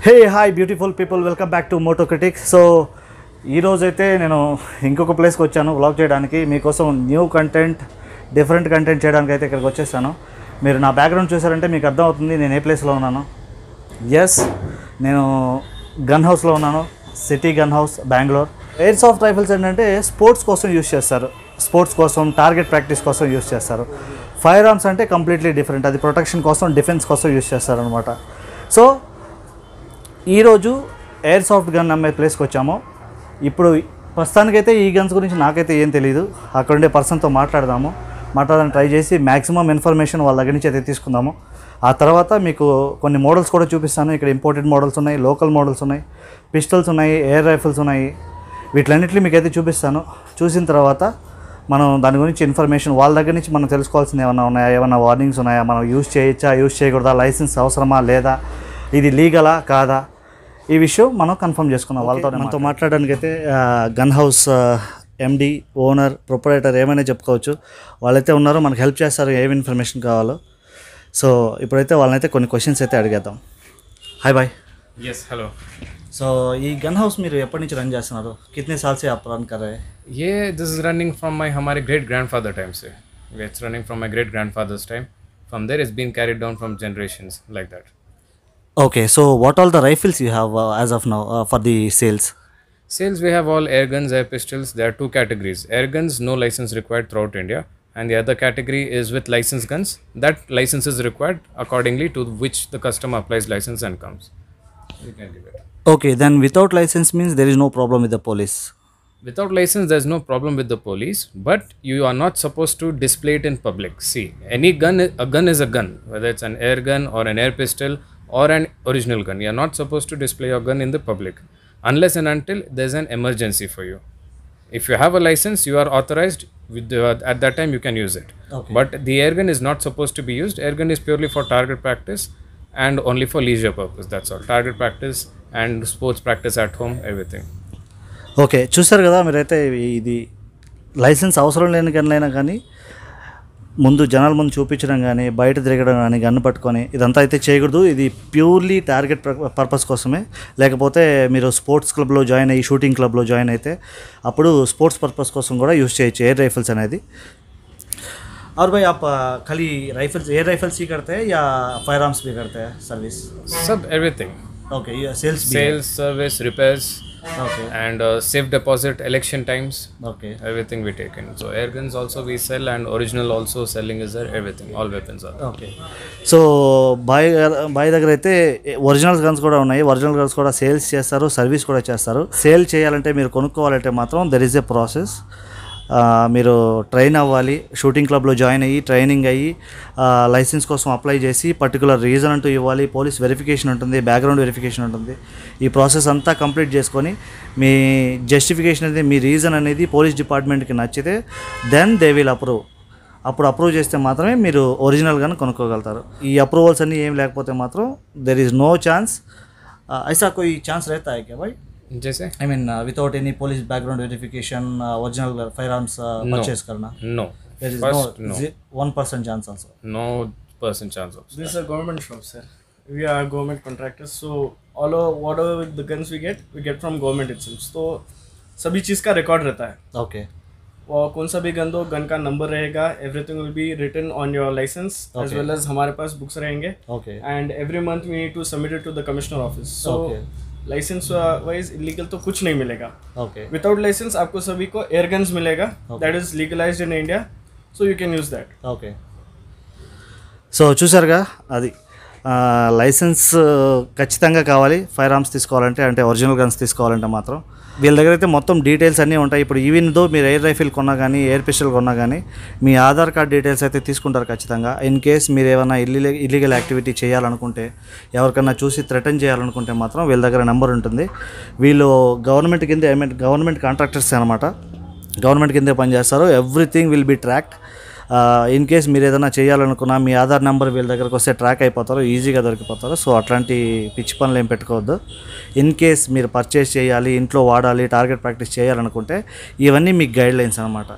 Hey hi beautiful people, welcome back to Moto Critics. So ఈరోజైతే నేను ఇంకొక ప్లేస్కి వచ్చాను వ్లాగ్ చేయడానికి. మీకోసం న్యూ కంటెంట్, డిఫరెంట్ కంటెంట్ చేయడానికి అయితే ఇక్కడికి వచ్చేసాను. మీరు నా బ్యాక్గ్రౌండ్ చూసారంటే మీకు అర్థమవుతుంది నేను ఏ ప్లేస్లో ఉన్నాను. ఎస్, నేను గన్ హౌస్లో ఉన్నాను, city gun house, Bengaluru. Air soft rifles ఏంటంటే స్పోర్ట్స్ కోసం యూజ్ చేస్తారు, స్పోర్ట్స్ కోసం, టార్గెట్ ప్రాక్టీస్ కోసం యూజ్ చేస్తారు. ఫైర్ ఆర్మ్స్ అంటే కంప్లీట్లీ డిఫరెంట్, అది ప్రొటెక్షన్ కోసం, డిఫెన్స్ కోసం యూజ్ చేస్తారు అనమాట. సో ఈరోజు ఎయిర్ సాఫ్ట్ గన్ అమ్మే ప్లేస్కి వచ్చాము. ఇప్పుడు ప్రస్తుతానికైతే ఈ గన్స్ గురించి నాకైతే ఏం తెలియదు. అక్కడ ఉండే పర్సన్తో మాట్లాడడానికి ట్రై చేసి మ్యాక్సిమం ఇన్ఫర్మేషన్ వాళ్ళ దగ్గర నుంచి అయితే తీసుకుందాము. ఆ తర్వాత మీకు కొన్ని మోడల్స్ కూడా చూపిస్తాను. ఇక్కడ ఇంపోర్టెడ్ మోడల్స్ ఉన్నాయి, లోకల్ మోడల్స్ ఉన్నాయి, పిస్టల్స్ ఉన్నాయి, ఎయిర్ రైఫిల్స్ ఉన్నాయి. వీటిలన్నింటినీ మీకైతే చూపిస్తాను. చూసిన తర్వాత మనం దాని గురించి ఇన్ఫర్మేషన్ వాళ్ళ దగ్గర నుంచి మనం తెలుసుకోవాల్సింది ఏమైనా ఉన్నాయా, ఏమైనా వార్నింగ్స్ ఉన్నాయా, మనం యూజ్ చేయొచ్చా, యూజ్ చేయకూడదా, లైసెన్స్ అవసరమా లేదా, ఇది లీగలా కాదా, ఈ విషయం మనం కన్ఫర్మ్ చేసుకున్నాం. మనతో మాట్లాడడానికి అయితే గన్ హౌస్ ఎండి, ఓనర్, ప్రొపరేటర్ ఏమైనా చెప్పుకోవచ్చు, వాళ్ళైతే ఉన్నారు, మనకు హెల్ప్ చేస్తారు ఏమి ఇన్ఫర్మేషన్ కావాలో. సో ఇప్పుడైతే వాళ్ళనైతే కొన్ని క్వశ్చన్స్ అయితే అడిగేద్దాం. Hi bye. Yes hello. So ఈ గన్ హౌస్ మీరు ఎప్పటి నుంచి రన్ చేస్తున్నారు? कितने साल से आप रन कर रहे हैं? ये this is running from my हमारे ग्रेट ग्रैंडफादर टाइम से. It's running from my great grandfather's time. From there it's been carried down from generations like that. Okay, so what all the rifles you have as of now for the sales? Sales we have all air guns, air pistols. There are two categories. Air guns, no license required throughout India, and the other category is with license guns. That license is required accordingly to which the customer applies license and comes. You can give it. Okay, then without license means there is no problem with the police. Without license, there's no problem with the police, but you are not supposed to display it in public. See, any gun, a gun is a gun, whether it's an air gun or an air pistol or an original gun. You are not supposed to display your gun in the public unless and until there's an emergency for you. If you have a license, you are authorized. At that time, you can use it. Okay. But the air gun is not supposed to be used. Air gun is purely for target practice and only for leisure purpose. That's all. Target practice and sports practice at home, everything. Okay, చూసారు కదా మీరైతే. ఇది licence అవసరం లేని గన్లైనా కానీ ముందు జనాల ముందు చూపించడం కానీ, బయట తిరగడం కానీ, గన్ను పట్టుకొని ఇదంతా అయితే చేయకూడదు. ఇది ప్యూర్లీ టార్గెట్ పర్పస్ కోసమే. లేకపోతే మీరు స్పోర్ట్స్ క్లబ్లో జాయిన్ అయ్యి, షూటింగ్ క్లబ్లో జాయిన్ అయితే అప్పుడు స్పోర్ట్స్ పర్పస్ కోసం కూడా యూజ్ చేయొచ్చు ఎయిర్ రైఫిల్స్ అనేది. और भाई आप खाली राइफल्स, एयर राइफल्स ही करते हैं या फायर आर्म्स भी करते हैं सर्विस? Sub everything. ओके, ये सेल्स भी Sales, service, repairs, okay and safe deposit, election times, okay. everything we take in. So air guns also we sell, and original also selling is there. Everything, all weapons are. Okay, so boy దగ్గర అయితే original guns కూడా ఉన్నాయి. Original guns కూడా sales చేస్తారు, service కూడా చేస్తారు. Sale చేయాలంటే, మీరు కొనుక్కోవాలంటే మాత్రం దెర్ ఈజ్ ఏ ప్రాసెస్. మీరు ట్రైన్ అవ్వాలి, షూటింగ్ క్లబ్లో జాయిన్ అయ్యి, ట్రైనింగ్ అయ్యి, లైసెన్స్ కోసం అప్లై చేసి, పర్టికులర్ రీజన్ అంటూ ఇవ్వాలి, పోలీస్ వెరిఫికేషన్ ఉంటుంది, బ్యాక్గ్రౌండ్ వెరిఫికేషన్ ఉంటుంది. ఈ ప్రాసెస్ అంతా కంప్లీట్ చేసుకొని మీ జస్టిఫికేషన్ అనేది, మీ రీజన్ అనేది పోలీస్ డిపార్ట్మెంట్కి నచ్చితే దెన్ దే విల్ అప్రూవ్. అప్పుడు అప్రూవ్ చేస్తే మాత్రమే మీరు ఒరిజినల్గానే కొనుక్కోగలుగుతారు. ఈ అప్రూవల్స్ అన్నీ ఏం లేకపోతే మాత్రం దెర్ ఈజ్ నో ఛాన్స్. ऐसा कोई चांस रहता है क्या भाई? जैसे I mean without any police background verification original fire arms purchase करना? no. There is First, no 1% chance also. No percent chance of This is a government shop, sir. We are government contractors, so all over whatever the guns we get from government itself. So सभी चीज़ का record रहता है. Okay. और कौन सा भी gun दो, gun का नंबर रहेगा, everything will be written on your licence as well as हमारे पास बुक्स रहेंगे. Okay. And every month we need to submit it to the commissioner office. So Okay. Licence wise illegal तो कुछ नहीं मिलेगा. Okay. Without licence आपको सभी को एयर गन्स मिलेगा. That is legalised in India, so you can use that. Okay, so చూసారుగా, అది లైసెన్స్ ఖచ్చితంగా కావాలి ఫైర్ ఆర్మ్స్ తీసుకోవాలంటే, అంటే ఒరిజినల్ గన్స్ తీసుకోవాలంటే మాత్రం. వీళ్ళ దగ్గర అయితే మొత్తం డీటెయిల్స్ అన్నీ ఉంటాయి. ఇప్పుడు ఈవెన్ దో మీరు ఎయిర్ రైఫిల్ కొన్నా కానీ, ఎయిర్ పిస్టల్ కొన్నా కానీ మీ ఆధార్ కార్డ్ డీటెయిల్స్ అయితే తీసుకుంటారు ఖచ్చితంగా. ఇన్ కేస్ మీరు ఏమైనా ఇల్లీగల్ యాక్టివిటీ చేయాలనుకుంటే, ఎవరికైనా చూసి థ్రెటన్ చేయాలనుకుంటే మాత్రం వీళ్ళ దగ్గర నెంబర్ ఉంటుంది. వీళ్ళు గవర్నమెంట్ కింద, ఐ మీన్ గవర్నమెంట్ కాంట్రాక్టర్స్ అనమాట, గవర్నమెంట్ కిందే పనిచేస్తారు. Everything will be tracked. In case మీరు ఏదైనా చేయాలనుకున్నా మీ ఆధార్ నెంబర్ వీళ్ళ దగ్గరకు వస్తే ట్రాక్ అయిపోతారు, ఈజీగా దొరికిపోతారు. సో అట్లాంటి పిచ్చి పనులు ఏం పెట్టుకోవద్దు. ఇన్ కేస్ మీరు పర్చేస్ చేయాలి, ఇంట్లో వాడాలి, టార్గెట్ ప్రాక్టీస్ చేయాలనుకుంటే ఇవన్నీ మీకు గైడ్ లైన్స్ అనమాట.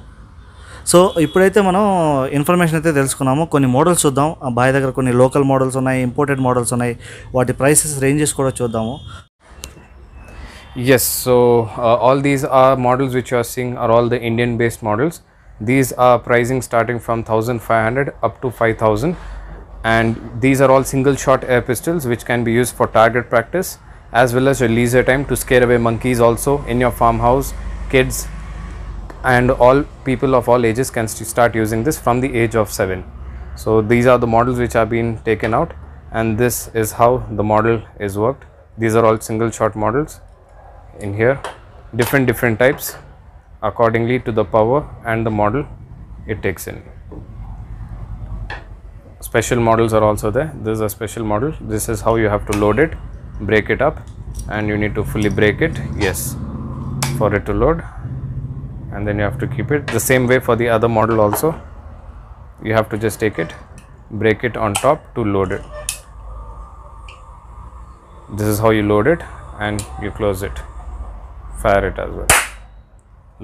సో ఇప్పుడైతే మనం ఇన్ఫర్మేషన్ అయితే తెలుసుకున్నాము. కొన్ని మోడల్స్ చూద్దాం. ఆ బాయ్ దగ్గర కొన్ని లోకల్ మోడల్స్ ఉన్నాయి, ఇంపోర్టెడ్ మోడల్స్ ఉన్నాయి. వాటి ప్రైసెస్ రేంజెస్ కూడా చూద్దాము. Yes, so all these are models which you are seeing are all the Indian based models. These are pricing starting from 1500 up to 5000, and these are all single shot air pistols which can be used for target practice as well as your leisure time to scare away monkeys also in your farmhouse. Kids and all people of all ages can start using this from the age of 7. So these are the models which are being taken out, and this is how the model is worked. These are all single shot models. In here different types accordingly to the power and the model it takes in. Special models are also there. This is a special model. This is how you have to load it, break it up, and you need to fully break it, yes, for it to load, and then you have to keep it the same way for the other model also. You have to just take it, break it on top to load it. This is how you load it, and you close it, fire it as well,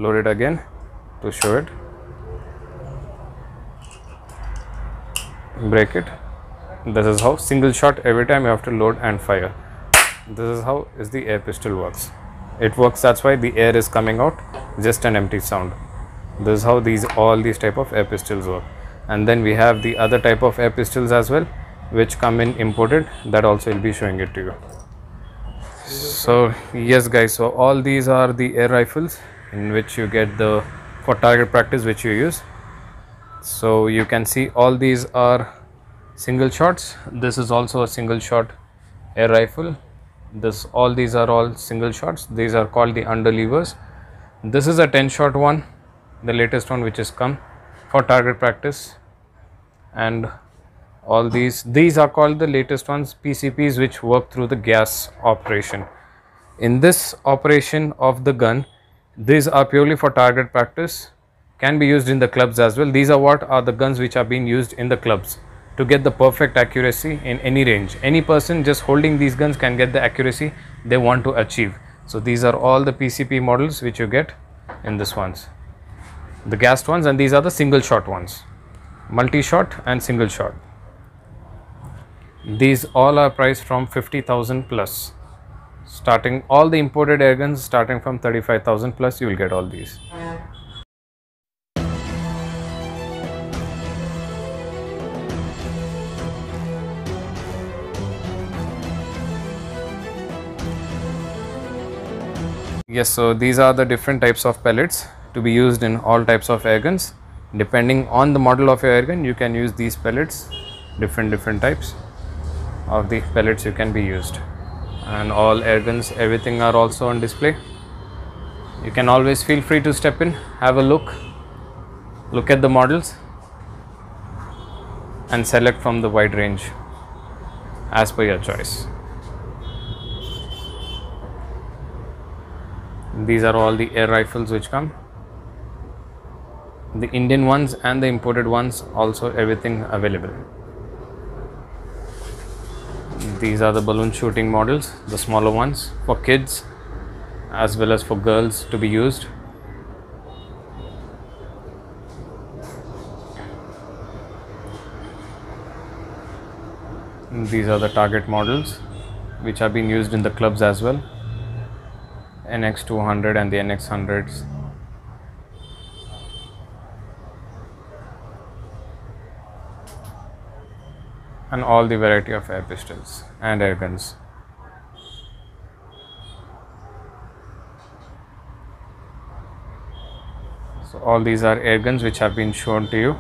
load it again to show it, break it. This is how single shot every time you have to load and fire. This is how is the air pistol works. It works, that's why the air is coming out, just an empty sound. This is how all these type of air pistols work. And then we have the other type of air pistols as well which come in imported, that also will be showing it to you. So yes guys, so all these are the air rifles in which you get the for target practice which you use. So you can see all these are single shots. This is also a single shot air rifle. All these are all single shots. These are called the underlevers. This is a 10 shot one, the latest one which is come for target practice. And all these are called the latest ones, PCPs, which work through the gas operation. In this operation of the gun, these are purely for target practice, can be used in the clubs as well. These are what are the guns which are being used in the clubs to get the perfect accuracy in any range. Any person just holding these guns can get the accuracy they want to achieve. So these are all the PCP models which you get in this ones, the gassed ones, and these are the single shot ones, multi-shot and single shot. These all are priced from 50,000 plus, starting all the imported air guns starting from 35,000 plus. You will get all these. Yes, so these are the different types of pellets to be used in all types of air guns. Depending on the model of your air gun, you can use these pellets, different types of the pellets you can be used. And all air guns, everything are also on display. You can always feel free to step in, have a look at the models and select from the wide range as per your choice. These are all the air rifles which come, the Indian ones and the imported ones also, everything available. These are the balloon shooting models, the smaller ones for kids as well as for girls to be used. These are the target models which are being used in the clubs as well, NX200 and the NX100s. And all the variety of air pistols and air guns. So all these are air guns which have been shown to you.